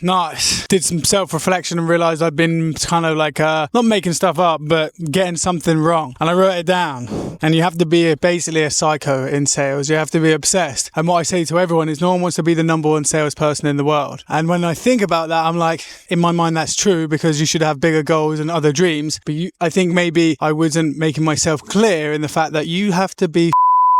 Nice. Did some self-reflection and realised I'd been kind of like, not making stuff up, but getting something wrong. And I wrote it down. And you have to be basically a psycho in sales. You have to be obsessed. And what I say to everyone is no one wants to be the number one salesperson in the world. And when I think about that, I'm like, in my mind, that's true because you should have bigger goals and other dreams. But I think maybe I wasn't making myself clear in the fact that you have to be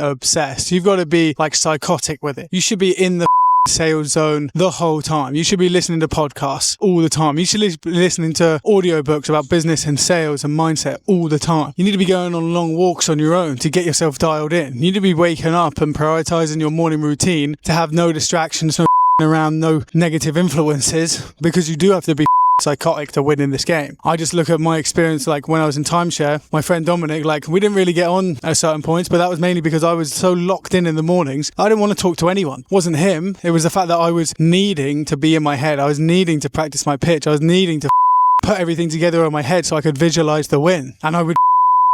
obsessed. You've got to be like psychotic with it. You should be in the sales zone the whole time. You should be listening to podcasts all the time. You should be listening to audiobooks about business and sales and mindset all the time. You need to be going on long walks on your own to get yourself dialed in. You need to be waking up and prioritizing your morning routine to have no distractions, no around, no negative influences, because you do have to be psychotic to win in this game. I just look at my experience, like when I was in timeshare, my friend Dominic, like we didn't really get on at certain points, but that was mainly because I was so locked in the mornings. I didn't want to talk to anyone. It wasn't him. It was the fact that I was needing to be in my head. I was needing to practice my pitch. I was needing to put everything together in my head so I could visualize the win. And I would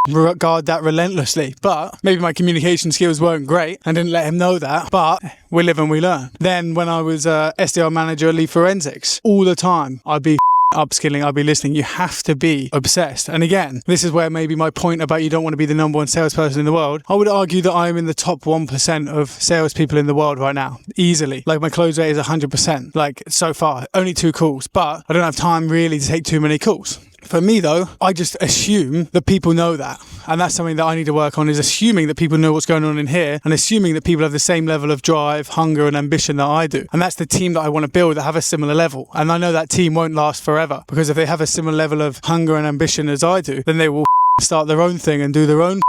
regard that relentlessly, but maybe my communication skills weren't great and didn't let him know that, but we live and we learn. Then when I was SDR manager at Lead Forensics, all the time I'd be upskilling, I'll be listening. You have to be obsessed. And again, this is where maybe my point about you don't want to be the number one salesperson in the world. I would argue that I am in the top 1% of salespeople in the world right now, easily. Like my close rate is 100%, like so far, only 2 calls, but I don't have time really to take too many calls. For me though, I just assume that people know that. And that's something that I need to work on, is assuming that people know what's going on in here and assuming that people have the same level of drive, hunger and ambition that I do. And that's the team that I want to build that have a similar level. And I know that team won't last forever, because if they have a similar level of hunger and ambition as I do, then they will start their own thing and do their own,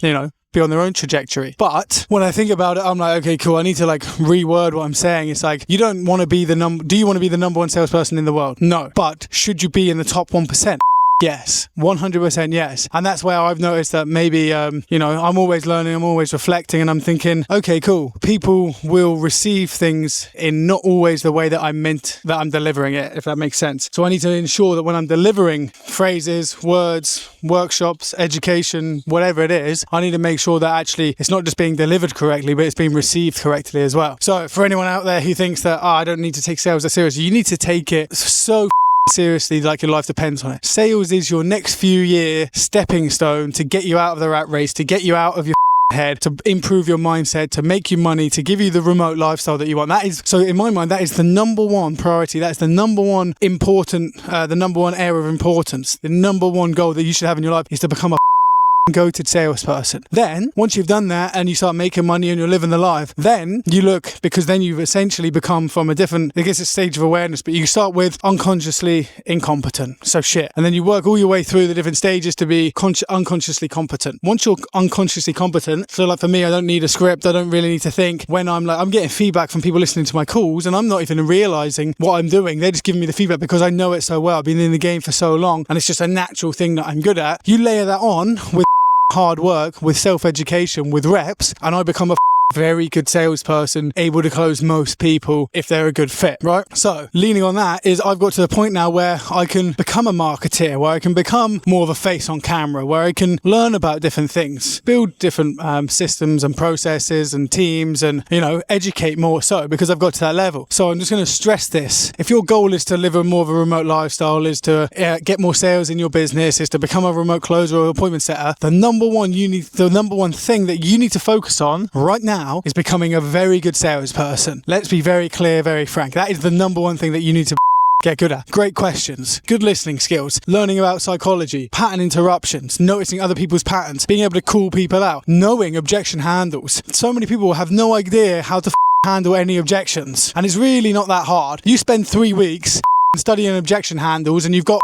be on their own trajectory. But when I think about it, I'm like, okay, cool. I need to like reword what I'm saying. It's like, you don't want to be do you want to be the number one salesperson in the world? No. But should you be in the top 1%? Yes, 100% yes. And that's where I've noticed that maybe, I'm always learning, I'm always reflecting, and I'm thinking, okay, cool. People will receive things in not always the way that I meant that I'm delivering it, if that makes sense. So I need to ensure that when I'm delivering phrases, words, workshops, education, whatever it is, I need to make sure that actually it's not just being delivered correctly, but it's being received correctly as well. So for anyone out there who thinks that, I don't need to take sales that seriously, you need to take it so seriously, like your life depends on it. Sales is your next few year stepping stone to get you out of the rat race, to get you out of your head, to improve your mindset, to make you money, to give you the remote lifestyle that you want. That is, so in my mind, that is the number one priority. That is the number one important, the number one area of importance. The number one goal that you should have in your life is to become a go-to salesperson. Then once you've done that and you start making money and you're living the life, then you look, because then you've essentially become from a different, I guess, a stage of awareness, but you start with unconsciously incompetent, so shit, and then you work all your way through the different stages to be unconsciously competent. Once you're unconsciously competent, so like for me, I don't need a script, I don't really need to think. When I'm getting feedback from people listening to my calls and I'm not even realizing what I'm doing, they're just giving me the feedback because I know it so well. I've been in the game for so long and it's just a natural thing that I'm good at. You layer that on with hard work, with self-education, with reps, and I become a very good salesperson, able to close most people if they're a good fit, right? So leaning on that is I've got to the point now where I can become a marketeer, where I can become more of a face on camera, where I can learn about different things, build different systems and processes and teams, and educate more so, because I've got to that level. So I'm just going to stress this. If your goal is to live more of a remote lifestyle, is to get more sales in your business, is to become a remote closer or appointment setter, the number one thing that you need to focus on right now is becoming a very good salesperson. Let's be very clear, very frank. That is the number one thing that you need to get good at. Great questions, good listening skills, learning about psychology, pattern interruptions, noticing other people's patterns, being able to call people out, knowing objection handles. So many people have no idea how to handle any objections, and it's really not that hard. You spend 3 weeks studying objection handles and you've got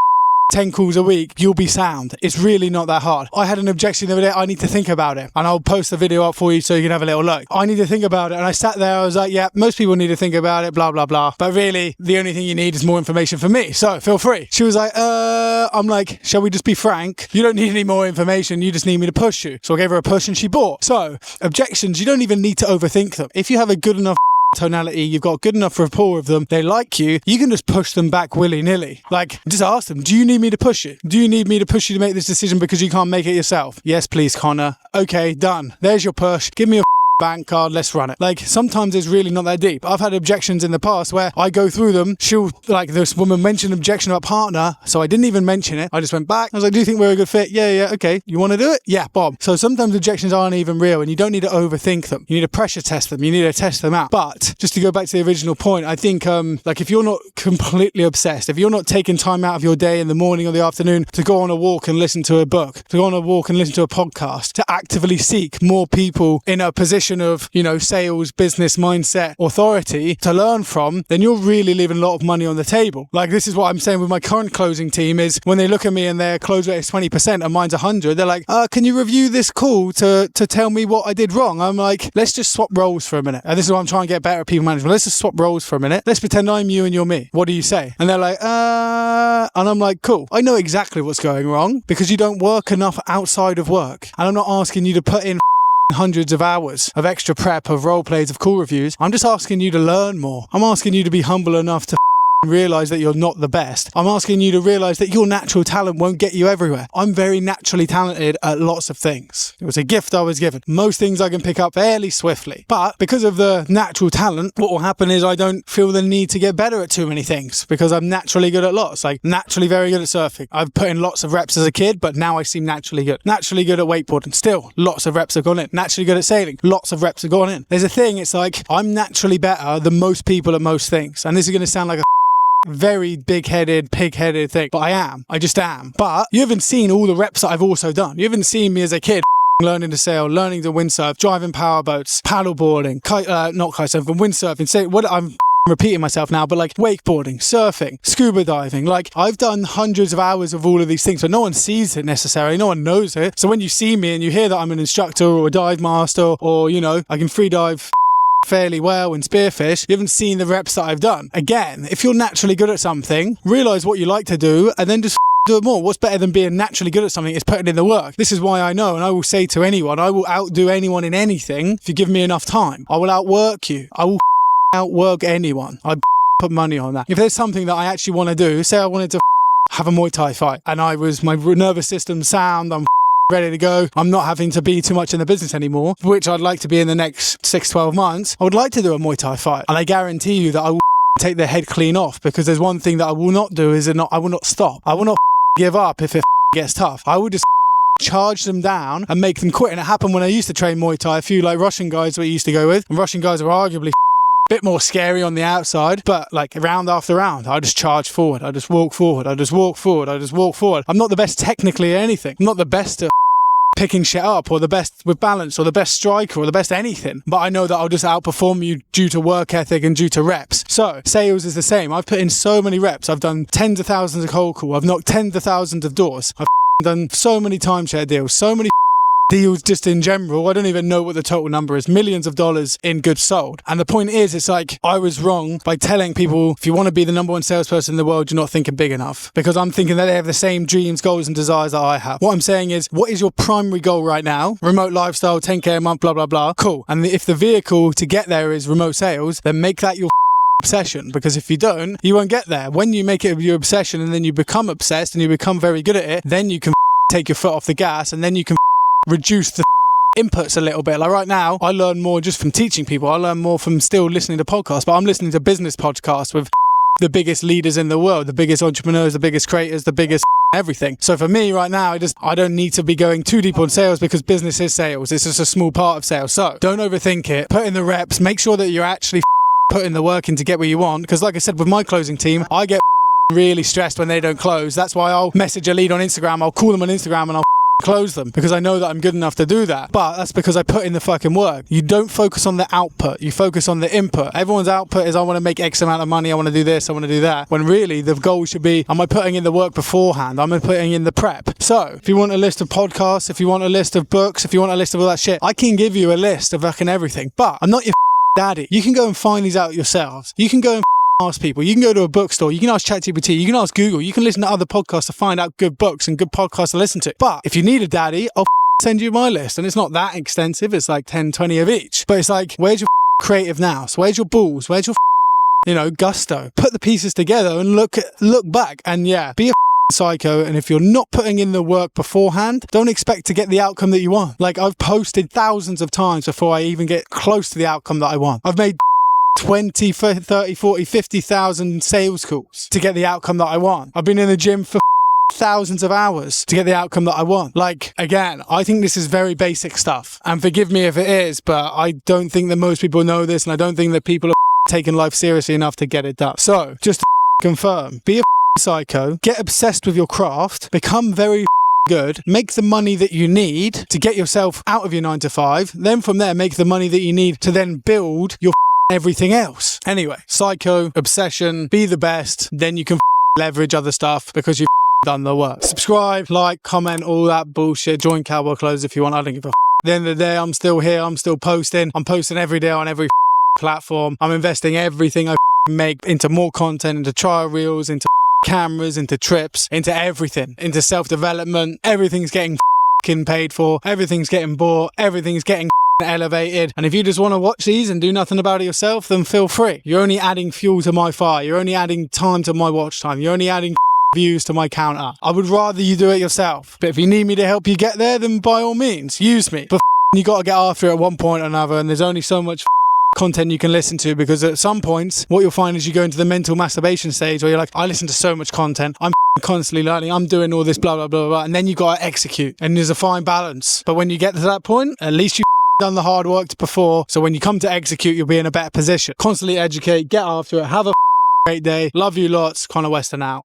10 calls a week, you'll be sound. It's really not that hard. I had an objection the other day, I need to think about it. And I'll post the video up for you so you can have a little look. I need to think about it. And I sat there, I was like, yeah, most people need to think about it, blah, blah, blah. But really, the only thing you need is more information from me. So feel free. She was like, I'm like, shall we just be frank? You don't need any more information. You just need me to push you. So I gave her a push and she bought. So objections, you don't even need to overthink them. If you have a good enough tonality, you've got good enough rapport with them, they like you, you can just push them back willy-nilly. Like, just ask them, do you need me to push you? Do you need me to push you to make this decision because you can't make it yourself? Yes, please, Connor. Okay, done. There's your push. Give me a bank card, let's run it. Like, sometimes it's really not that deep. I've had objections in the past where I go through them, this woman mentioned objection about partner, so I didn't even mention it. I just went back. I was like, do you think we're a good fit? Yeah, okay. You want to do it? Yeah, Bob. So sometimes objections aren't even real and you don't need to overthink them. You need to pressure test them. You need to test them out. But just to go back to the original point, I think if you're not completely obsessed, if you're not taking time out of your day in the morning or the afternoon to go on a walk and listen to a book, to go on a walk and listen to a podcast, to actively seek more people in a position of, sales, business, mindset, authority to learn from, then you're really leaving a lot of money on the table. Like, this is what I'm saying with my current closing team is when they look at me and their close rate is 20% and mine's 100, they're like, can you review this call to tell me what I did wrong? I'm like, let's just swap roles for a minute. And this is why I'm trying to get better at people management. Let's just swap roles for a minute. Let's pretend I'm you and you're me. What do you say? And they're like, and I'm like, cool. I know exactly what's going wrong because you don't work enough outside of work. And I'm not asking you to put in hundreds of hours of extra prep, of role plays, of call reviews. I'm just asking you to learn more. I'm asking you to be humble enough to realize that you're not the best. I'm asking you to realize that your natural talent won't get you everywhere. I'm very naturally talented at lots of things. It was a gift I was given. Most things I can pick up fairly swiftly. But because of the natural talent, what will happen is I don't feel the need to get better at too many things because I'm naturally good at lots. Like, naturally very good at surfing. I've put in lots of reps as a kid, but now I seem naturally good. Naturally good at wakeboarding. Still, lots of reps have gone in. Naturally good at sailing. Lots of reps have gone in. There's a thing, it's like, I'm naturally better than most people at most things. And this is going to sound like a very big-headed, pig-headed thing, but I just am. But you haven't seen all the reps that I've also done. You haven't seen me as a kid learning to sail, learning to windsurf, driving powerboats, paddleboarding, not kitesurfing, windsurfing. I'm repeating myself now, but like wakeboarding, surfing, scuba diving. Like, I've done hundreds of hours of all of these things, but no one sees it necessarily. No one knows it. So when you see me and you hear that I'm an instructor or a dive master or, I can free dive fairly well and spearfish, you haven't seen the reps that I've done. Again, if you're naturally good at something, realize what you like to do and then just do it more. What's better than being naturally good at something is putting in the work. This is why I know, and I will say to anyone, I will outdo anyone in anything if you give me enough time. I will outwork you. I will outwork anyone. I put money on that. If there's something that I actually want to do, say I wanted to have a Muay Thai fight and my nervous system sound, I'm ready to go, I'm not having to be too much in the business anymore, which I'd like to be in the next 6-12 months, I would like to do a Muay Thai fight. And I guarantee you that I will take their head clean off, because there's one thing that I will not do is I will not stop. I will not give up if it gets tough. I will just charge them down and make them quit. And it happened when I used to train Muay Thai. A few Russian guys we used to go with, and Russian guys are arguably bit more scary on the outside, but round after round, I just charge forward. I just walk forward. I just walk forward. I just walk forward. I'm not the best technically at anything. I'm not the best at picking shit up or the best with balance or the best striker or the best anything, but I know that I'll just outperform you due to work ethic and due to reps. So sales is the same. I've put in so many reps. I've done tens of thousands of cold call. I've knocked tens of thousands of doors. I've done so many timeshare deals, so many deals just in general. I don't even know what the total number is. Millions of dollars in goods sold. And the point is, it's like I was wrong by telling people, if you want to be the number one salesperson in the world, you're not thinking big enough, because I'm thinking that they have the same dreams, goals and desires that I have. What I'm saying is, what is your primary goal right now? Remote lifestyle, 10k a month, blah, blah, blah. Cool. And if the vehicle to get there is remote sales, then make that your obsession, because if you don't, you won't get there. When you make it your obsession and then you become obsessed and you become very good at it, then you can take your foot off the gas and then you can reduce the inputs a little bit. Like right now, I learn more just from teaching people. I learn more from still listening to podcasts, but I'm listening to business podcasts with the biggest leaders in the world, the biggest entrepreneurs, the biggest creators, the biggest everything. So for me right now, I don't need to be going too deep on sales, because business is sales. It's just a small part of sales. So don't overthink it. Put in the reps. Make sure that you're actually putting the work in to get what you want. Because like I said, with my closing team, I get really stressed when they don't close. That's why I'll message a lead on Instagram. I'll call them on Instagram and I'll close them, because I know that I'm good enough to do that. But that's because I put in the fucking work. You don't focus on the output, you focus on the input. Everyone's output is, I want to make X amount of money, I want to do this, I want to do that, when really the goal should be, am I putting in the work beforehand? Am I putting in the prep? So if you want a list of podcasts, if you want a list of books, if you want a list of all that shit, I can give you a list of fucking everything, but I'm not your daddy. You can go and find these out yourselves. You can go and ask people. You can go to a bookstore. You can ask ChatGPT. You can ask Google. You can listen to other podcasts to find out good books and good podcasts to listen to. But if you need a daddy, I'll send you my list. And it's not that extensive. It's like 10, 20 of each. But it's like, where's your creative now? So where's your balls? Where's your gusto? Put the pieces together and look back. And yeah, be a psycho, and if you're not putting in the work beforehand, don't expect to get the outcome that you want. Like, I've posted thousands of times before I even get close to the outcome that I want. I've made 20, 30, 40, 50,000 sales calls to get the outcome that I want. I've been in the gym for thousands of hours to get the outcome that I want. Like, again, I think this is very basic stuff, and forgive me if it is, but I don't think that most people know this, and I don't think that people are taking life seriously enough to get it done. So, just to confirm, be a psycho, get obsessed with your craft, become very good, make the money that you need to get yourself out of your 9 to 5, then from there make the money that you need to then build your everything else. Anyway, psycho, obsession, be the best, then you can leverage other stuff because you've done the work. Subscribe, like, comment, all that bullshit. Join Cowboy Clothes if you want. I don't give a At the end of the day, I'm still here. I'm still posting. I'm posting every day on every platform. I'm investing everything I make into more content, into trial reels, into cameras, into trips, into everything, into self-development. Everything's getting paid for. Everything's getting bought. Everything's getting elevated. And if you just want to watch these and do nothing about it yourself, then feel free. You're only adding fuel to my fire. You're only adding time to my watch time. You're only adding views to my counter. I would rather you do it yourself. But if you need me to help you get there, then by all means, use me. But you got to get after it at one point or another, and there's only so much content you can listen to, because at some points what you'll find is you go into the mental masturbation stage where you're like, I listen to so much content, I'm constantly learning, I'm doing all this blah blah blah blah, and then you got to execute, and there's a fine balance. But when you get to that point, at least you've done the hard work before, so when you come to execute, you'll be in a better position. Constantly educate, get after it, have a great day. Love you lots. Connor Weston out.